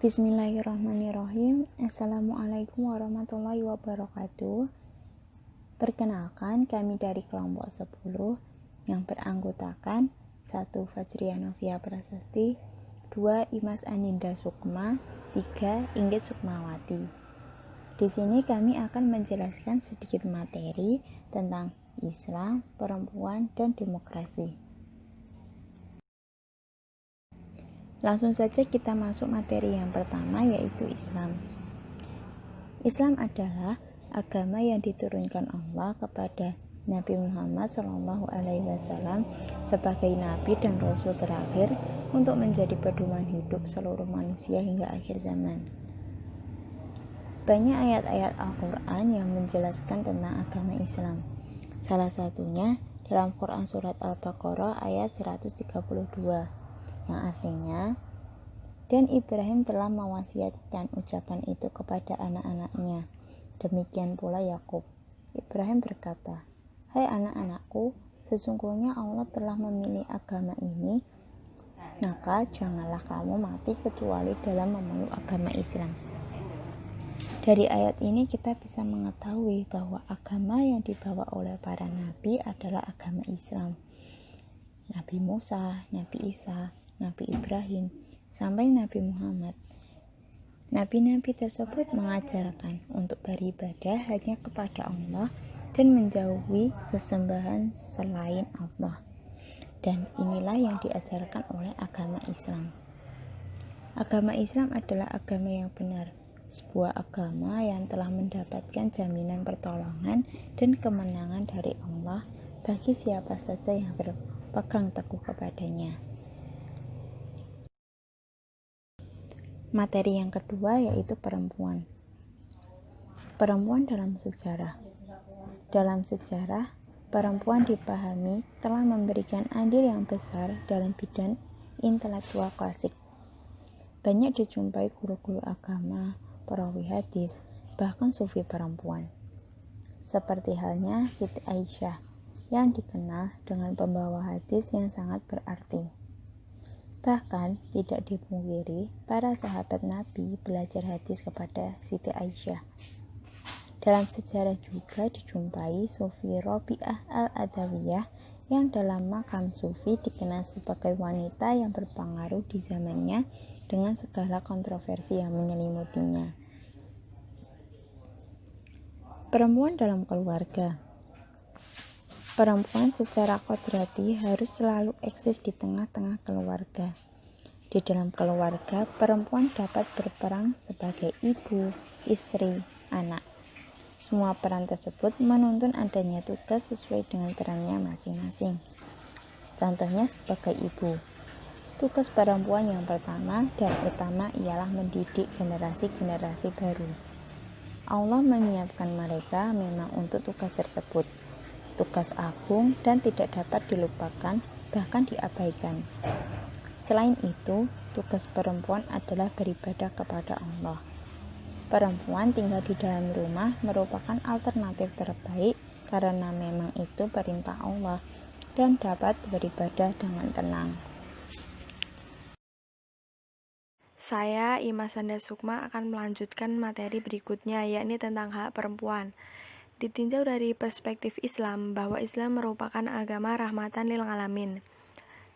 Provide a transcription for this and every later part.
Bismillahirrahmanirrahim. Assalamualaikum warahmatullahi wabarakatuh. Perkenalkan, kami dari kelompok 10 yang beranggotakan 1. Fajriah Novia Prasasti, 2. Imas Aninda Sukma, 3. Inggit Sukmawati. Di sini kami akan menjelaskan sedikit materi tentang Islam, perempuan, dan demokrasi. Langsung saja kita masuk materi yang pertama, yaitu Islam. Islam adalah agama yang diturunkan Allah kepada Nabi Muhammad SAW sebagai Nabi dan Rasul terakhir untuk menjadi pedoman hidup seluruh manusia hingga akhir zaman. Banyak ayat-ayat Al-Quran yang menjelaskan tentang agama Islam. Salah satunya dalam Quran Surat Al-Baqarah ayat 132. Yang artinya, dan Ibrahim telah mewasiatkan ucapan itu kepada anak-anaknya. Demikian pula Yakub. Ibrahim berkata, "Hai anak-anakku, sesungguhnya Allah telah memilih agama ini, maka janganlah kamu mati kecuali dalam memeluk agama Islam." Dari ayat ini kita bisa mengetahui bahwa agama yang dibawa oleh para nabi adalah agama Islam. Nabi Musa, Nabi Isa, Nabi Ibrahim, sampai Nabi Muhammad. Nabi-nabi tersebut mengajarkan untuk beribadah hanya kepada Allah dan menjauhi sesembahan selain Allah. Dan inilah yang diajarkan oleh agama Islam. Agama Islam adalah agama yang benar, sebuah agama yang telah mendapatkan jaminan pertolongan dan kemenangan dari Allah bagi siapa saja yang berpegang teguh kepadanya. Materi yang kedua yaitu perempuan. Perempuan dalam sejarah. Dalam sejarah, perempuan dipahami telah memberikan andil yang besar dalam bidang intelektual klasik. Banyak dijumpai guru-guru agama, perawi hadis, bahkan sufi perempuan. Seperti halnya Siti Aisyah yang dikenal dengan pembawa hadis yang sangat berarti. Bahkan tidak dipungkiri para sahabat Nabi belajar hadis kepada Siti Aisyah. Dalam sejarah juga dijumpai Sufi Robi'ah al-Adawiyah yang dalam makam sufi dikenal sebagai wanita yang berpengaruh di zamannya dengan segala kontroversi yang menyelimutinya. Perempuan dalam keluarga. Perempuan secara kodrati harus selalu eksis di tengah-tengah keluarga. Di dalam keluarga, perempuan dapat berperan sebagai ibu, istri, anak. Semua peran tersebut menuntun adanya tugas sesuai dengan perannya masing-masing. Contohnya sebagai ibu. Tugas perempuan yang pertama dan utama ialah mendidik generasi-generasi baru. Allah menyiapkan mereka memang untuk tugas tersebut. Tugas agung dan tidak dapat dilupakan, bahkan diabaikan. Selain itu, tugas perempuan adalah beribadah kepada Allah. Perempuan tinggal di dalam rumah merupakan alternatif terbaik karena memang itu perintah Allah dan dapat beribadah dengan tenang. Saya, Imas Aninda Sukma, akan melanjutkan materi berikutnya, yakni tentang hak perempuan. Ditinjau dari perspektif Islam, bahwa Islam merupakan agama rahmatan lil alamin,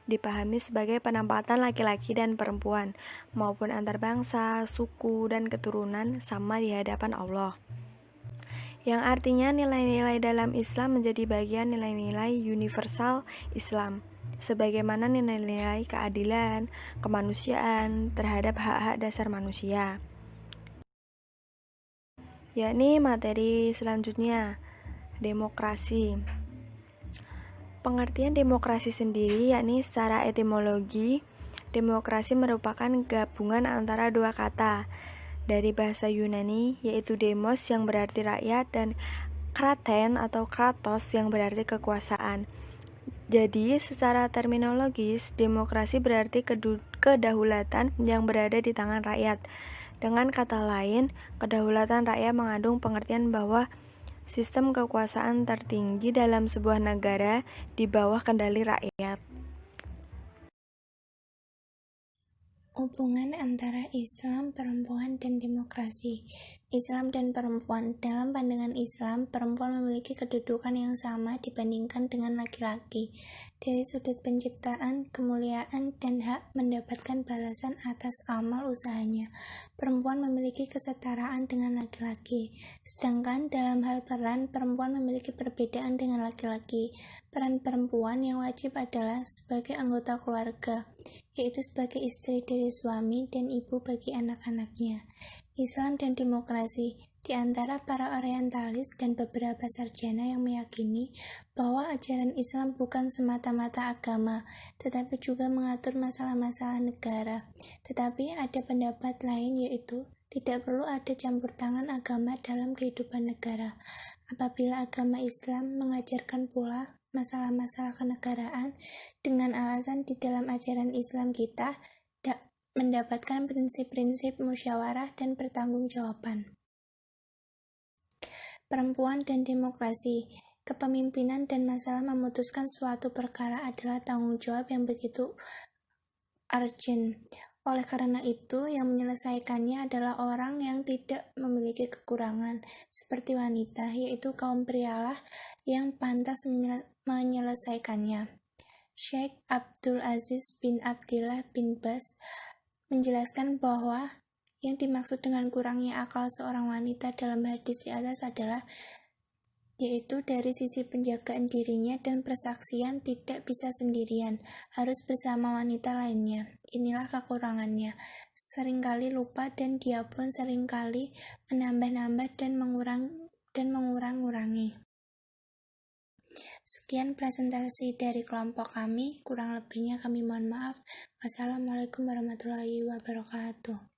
dipahami sebagai penempatan laki-laki dan perempuan, maupun antar bangsa, suku, dan keturunan sama di hadapan Allah. Yang artinya nilai-nilai dalam Islam menjadi bagian nilai-nilai universal Islam, sebagaimana nilai-nilai keadilan, kemanusiaan terhadap hak-hak dasar manusia. Yakni materi selanjutnya, demokrasi. Pengertian demokrasi sendiri yakni secara etimologi, demokrasi merupakan gabungan antara dua kata dari bahasa Yunani, yaitu demos yang berarti rakyat dan kraten atau kratos yang berarti kekuasaan. Jadi secara terminologis, demokrasi berarti kedaulatan yang berada di tangan rakyat. Dengan kata lain, kedaulatan rakyat mengandung pengertian bahwa sistem kekuasaan tertinggi dalam sebuah negara di bawah kendali rakyat. Hubungan antara Islam, perempuan, dan demokrasi. Islam dan perempuan. Dalam pandangan Islam, perempuan memiliki kedudukan yang sama dibandingkan dengan laki-laki. Dari sudut penciptaan, kemuliaan, dan hak mendapatkan balasan atas amal usahanya, perempuan memiliki kesetaraan dengan laki-laki. Sedangkan dalam hal peran, perempuan memiliki perbedaan dengan laki-laki. Peran perempuan yang wajib adalah sebagai anggota keluarga, yaitu sebagai istri dari suami dan ibu bagi anak-anaknya. Islam dan demokrasi. Di antara para orientalis dan beberapa sarjana yang meyakini bahwa ajaran Islam bukan semata-mata agama, tetapi juga mengatur masalah-masalah negara. Tetapi ada pendapat lain, yaitu tidak perlu ada campur tangan agama dalam kehidupan negara. Apabila agama Islam mengajarkan pula masalah-masalah kenegaraan dengan alasan di dalam ajaran Islam kita mendapatkan prinsip-prinsip musyawarah dan pertanggungjawaban. Perempuan dan demokrasi. Kepemimpinan dan masalah memutuskan suatu perkara adalah tanggung jawab yang begitu urgent. Oleh karena itu, yang menyelesaikannya adalah orang yang tidak memiliki kekurangan, seperti wanita, yaitu kaum prialah yang pantas menyelesaikannya. Sheikh Abdul Aziz bin Abdillah bin Baz menjelaskan bahwa yang dimaksud dengan kurangnya akal seorang wanita dalam hadis di atas adalah yaitu dari sisi penjagaan dirinya dan persaksian tidak bisa sendirian, harus bersama wanita lainnya. Inilah kekurangannya. Seringkali lupa dan dia pun seringkali menambah-nambah dan mengurang-urangi. Sekian presentasi dari kelompok kami, kurang lebihnya kami mohon maaf. Wassalamualaikum warahmatullahi wabarakatuh.